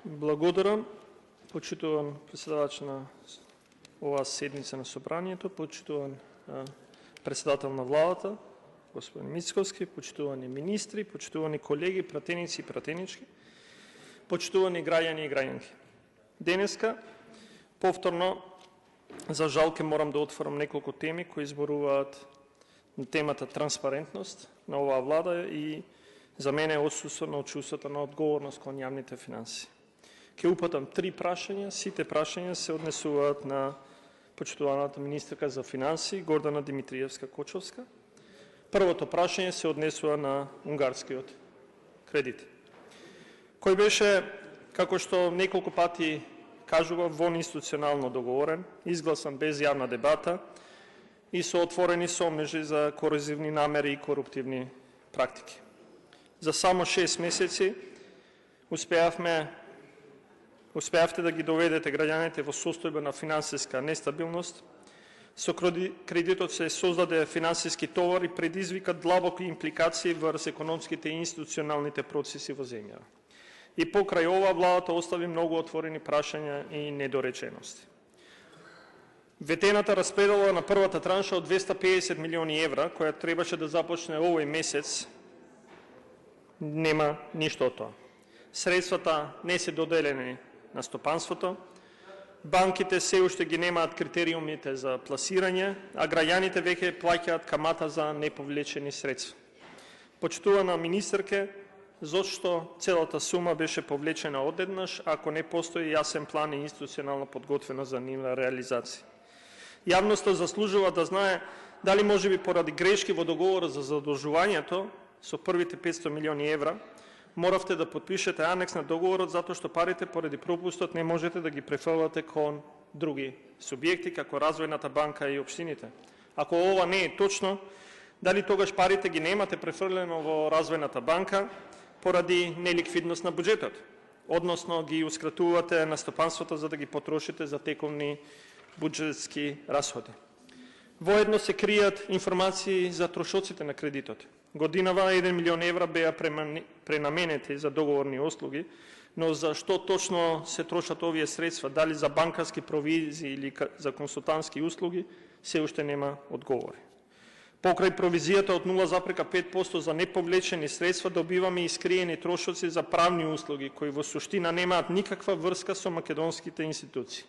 Благодарам. Почитуван председавач на оваа седница на собранието, почитуван председател на владата, господин Мицковски, почитувани министри, почитувани колеги, пратеници и пратенички, почитувани граѓани и граѓанки. Денеска, повторно, за жал ке морам да отворам неколку теми кои зборуваат на темата транспарентност на оваа влада и за мене е отсутство на чувството на одговорност кон јавните финанси. Ке упатам 3 прашања, сите прашања се однесуваат на почитуваната министерка за финанси Гордана Димитриевска-Кочовска. Првото прашање се однесува на унгарскиот кредит, кој беше, како што неколку пати кажува, вонинституционално договорен, изгласан без јавна дебата и со отворени сомнежи за корозивни намери и коруптивни практики. За само 6 месеци успеавте да ги доведете граѓаните во состојба на финансиска нестабилност. Со кредитот се создаде финансиски товар и предизвика длабоки импликации врз економските и институционалните процеси во земјава. И покрај ова, владата остави многу отворени прашања и недоречености. Ветената распредела на првата транша од 250 милиони евра, која требаше да започне овој месец, нема ништо од тоа. Средствата не се доделени на стопанството, банките се уште ги немаат критериумите за пласирање, а граѓаните веќе плаќаат камата за неповлечени средства. Почитувана министерке, зошто целата сума беше повлечена одеднаш, ако не постои јасен план и институционална подготвеност за нивна реализација? Јавноста заслужува да знае дали можеби поради грешки во договорот за задолжувањето со првите 500 милиони евра, моравте да подпишете анекс на договорот затоа што парите поради пропустот не можете да ги префрлате кон други субјекти, како Развојната банка и општините. Ако ова не е точно, дали тогаш парите ги немате префрлено во Развојната банка поради неликвидност на буџетот, односно гиускратувате на стопанството за да ги потрошите за тековни буџетски расходи. Воедно се кријат информации за трошоците на кредитот. Годинава 1 милион евра беа пренаменети за договорни услуги, но за што точно се трошат овие средства, дали за банкарски провизии или за консултантски услуги, се уште нема одговори. Покрај провизијата од 0,5% за неповлечени средства добиваме и скриени трошоци за правни услуги, кои во суштина немаат никаква врска со македонските институции.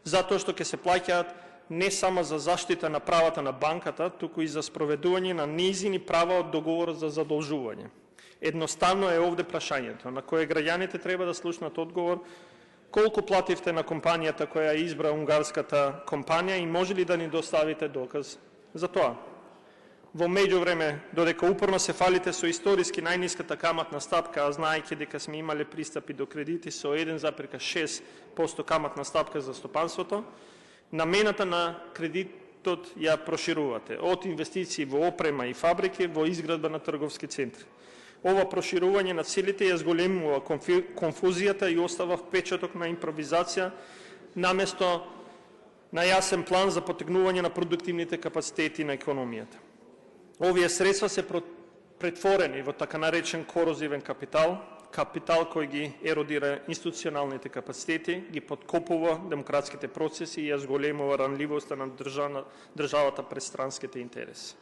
Затоа што ќе се плаќаат не само за заштита на правата на банката, туку и за спроведување на нејзини права од договорот за задолжување. Едноставно е овде прашањето, на кое граѓаните треба да слушнат одговор: колку плативте на компанијата која избра унгарската компанија и може ли да ни доставите доказ за тоа? Во меѓувреме, додека упорно се фалите со историски најниската каматна стапка, а знаејќи дека сме имале пристапи до кредити со 1,6% каматна стапка за стопанството, намената на кредитот ја проширувате од инвестиции во опрема и фабрики во изградба на трговски центри. Ова проширување на целите ја зголемува конфузијата и остава впечаток на импровизација наместо на јасен план за потегнување на продуктивните капацитети на економијата. Овие средства се претворени во така наречен корозивен капитал, капитал кој ги еродира институционалните капацитети, ги подкопува демократските процеси и ја зголемува ранливоста на државата пред странските интереси.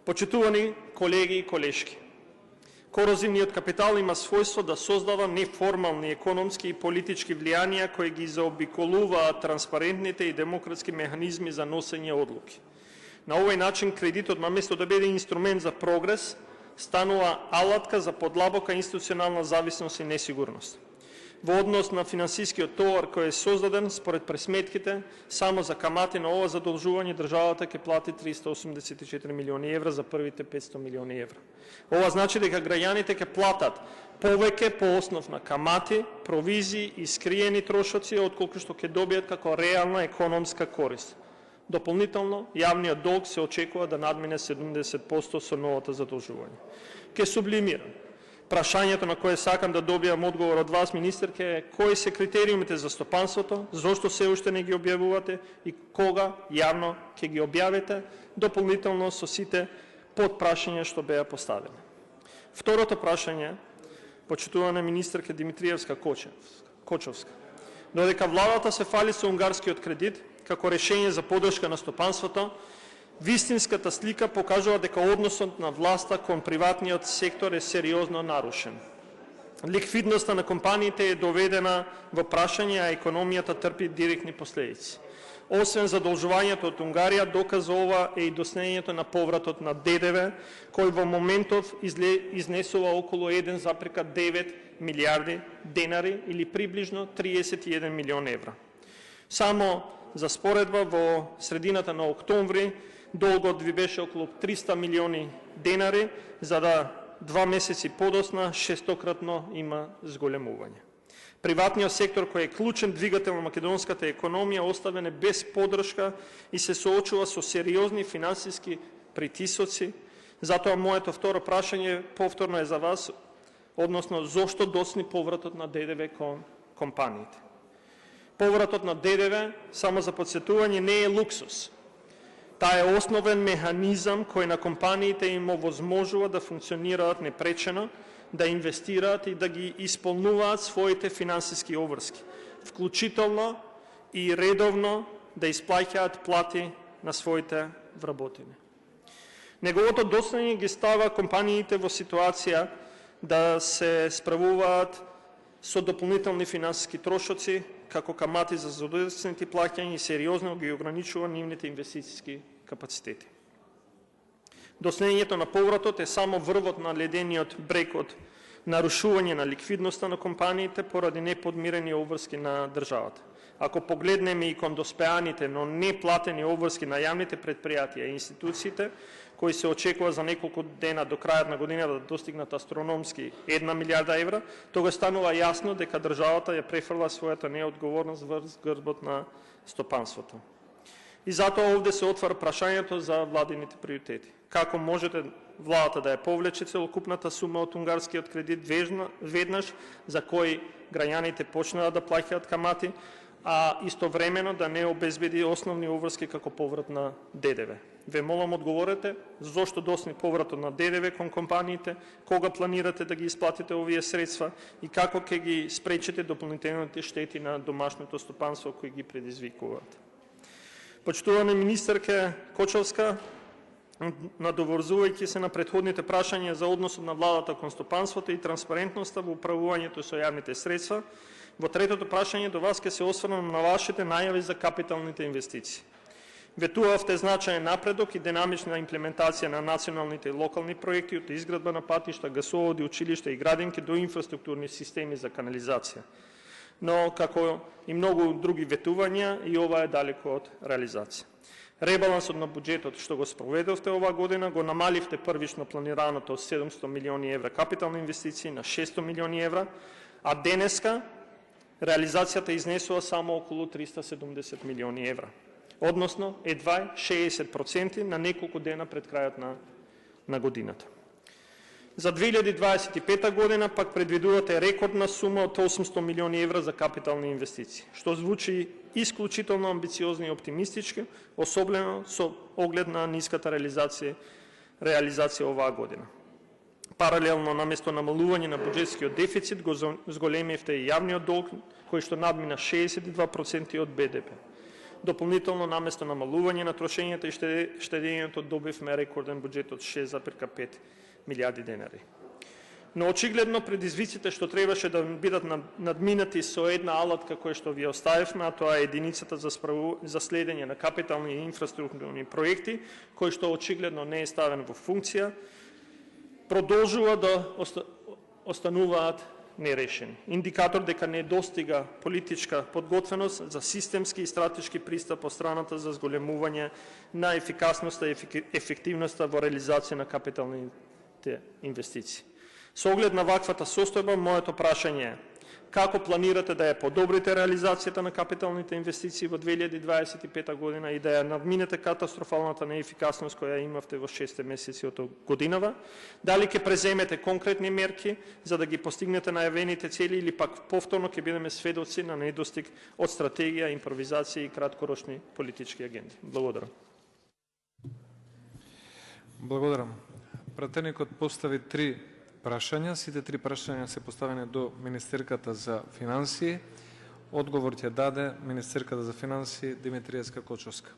Почитувани колеги и колешки, корозивниот капитал има својство да создава неформални економски и политички влијанија кои ги заобиколуваат транспарентните и демократски механизми за носење одлуки. На овој начин кредитот, наместо да биде инструмент за прогрес, станува алатка за подлабока институционална зависност и несигурност. Во однос на финансискиот товар кој е создаден, според пресметките, само за камати на ова задолжување државата ќе плати 384 милиони евра за првите 500 милиони евра. Ова значи дека граѓаните ќе платат повеќе по основ на камати, провизии и скриени трошоци, отколку што ќе добијат како реална економска корист. Дополнително, јавниот долг се очекува да надмине 70% со новото задолжување. Ке сублимирам. Прашањето на кое сакам да добијам одговор од вас, министерке, е кои се критериумите за стопанството, зошто се уште не ги објавувате и кога јавно ќе ги објавите, дополнително со сите подпрашања што беа поставени. Второто прашање, почитувана министерка Димитриевска-Кочевска. Кочовска. Додека владата се фали со унгарскиот кредит, како решение за поддршка на стопанството, вистинската слика покажува дека односот на власта кон приватниот сектор е сериозно нарушен. Ликвидноста на компаниите е доведена во прашање, а економијата трпи директни последици. Освен задолжувањето од Унгарија, доказ ова е и доснењето на повратот на ДДВ, кој во моментов изнесува околу 1,9 милиарди денари или приближно 31 милион евра. Само за споредба, во средината на октомври долгот ви беше околу 300 милиони денари, за да 2 месеци подосна шестократно има зголемување. Приватниот сектор, кој е клучен двигател на македонската економија, оставен е без поддршка и се соочува со сериозни финансиски притисоци. Затоа моето второ прашање повторно е за вас, односно зошто досни повратот на ДДВ кон компаниите. Повратот на ДДВ, само за подсетување, не е луксус. Таа е основен механизам кој на компаниите им овозможува да функционираат непречено, да инвестираат и да ги исполнуваат своите финансиски обврски, вклучително и редовно да исплаќаат плати на своите вработени. Неговото достоење ги става компаниите во ситуација да се справуваат со дополнителни финансиски трошоци, како камати за задочните плаќања и сериозно ги ограничува нивните инвестициски капацитети. Доснењето на повратот е само врвот на ледениот брег од нарушување на ликвидноста на компаниите поради неподмирени обврски на државата. Ако погледнеме и кон доспеаните, но не платени обврски на јавните предпријатија и институциите, кои се очекува за неколку дена до крајот на годината да достигнат астрономски 1 милиарда евра, тога станува јасно дека државата ја префрла својата неодговорност врз грбот на стопанството. И затоа овде се отвара прашањето за владините приоритети. Како можете владата да ја повлече целокупната сума од унгарскиот кредит веднаш, за кој граѓаните почнаа да плаќаат камати, а истовремено да не обезбеди основни обврски како поврат на ДДВ. Ве молам одговорете зошто досни повратот на ДДВ кон компаниите, кога планирате да ги исплатите овие средства и како ќе ги спречите дополнителните штети на домашното стопанство кои ги предизвикуваат. Почитувана министерка Кочовска, надоврзувајќи се на претходните прашања за односот на владата кон стопанството и транспарентноста во управувањето со јавните средства, во третото прашање до вас ќе се осврнам на вашите најави за капиталните инвестиции. Ветувавте значаен напредок и динамична имплементација на националните и локални проекти од изградба на патишта, гасоводи, училишта и градинки до инфраструктурни системи за канализација. Но, како и многу други ветувања, и ова е далеко од реализација. Ребалансот на буџетот што го спроведовте оваа година го намаливте првично планираното од 700 милиони евра капитални инвестиции на 600 милиони евра, а денеска реализацијата изнесува само околу 370 милиони евра. Односно, едва 60% на неколку дена пред крајот на годината. За 2025 година пак предвидувате рекордна сума од 800 милиони евра за капитални инвестиции, што звучи исклучително амбициозно и оптимистички, особено со оглед на ниската реализација оваа година. Паралелно, наместо намалување на буџетскиот дефицит, го зголемивте и јавниот долг, кој што надмина 62% од БДП. Дополнително, наместо намалување на трошењата и штедењето, добивме рекорден буџет од 6,5 милиарди денари. Но очигледно предизвиците што требаше да бидат надминати со една алатка која што ви оставивме, а тоа е единицата за следење на капитални и инфраструктурни проекти, кој што очигледно не е ставен во функција, продолжува да остануваат нерешени. Индикатор дека не достига политичка подготвеност за системски и стратешки пристап по страната за зголемување на ефикасноста и ефективноста во реализација на капиталните инвестиции. Со оглед на ваквата состојба, моето прашање е: како планирате да ја подобрите реализацијата на капиталните инвестиции во 2025 година и да ја надминете катастрофалната неефикасност која имавте во 6 месеци од годинава? Дали ќе преземете конкретни мерки за да ги постигнете најавените цели или пак повторно ќе бидеме сведоци на недостиг од стратегија, импровизација и краткорочни политички агенди? Благодарам. Благодарам. Пратеникот постави 3 прашања. Сите три прашања се поставени до Министерката за финансии. Одговор ќе даде Министерката за финансии Димитриевска Кочовска.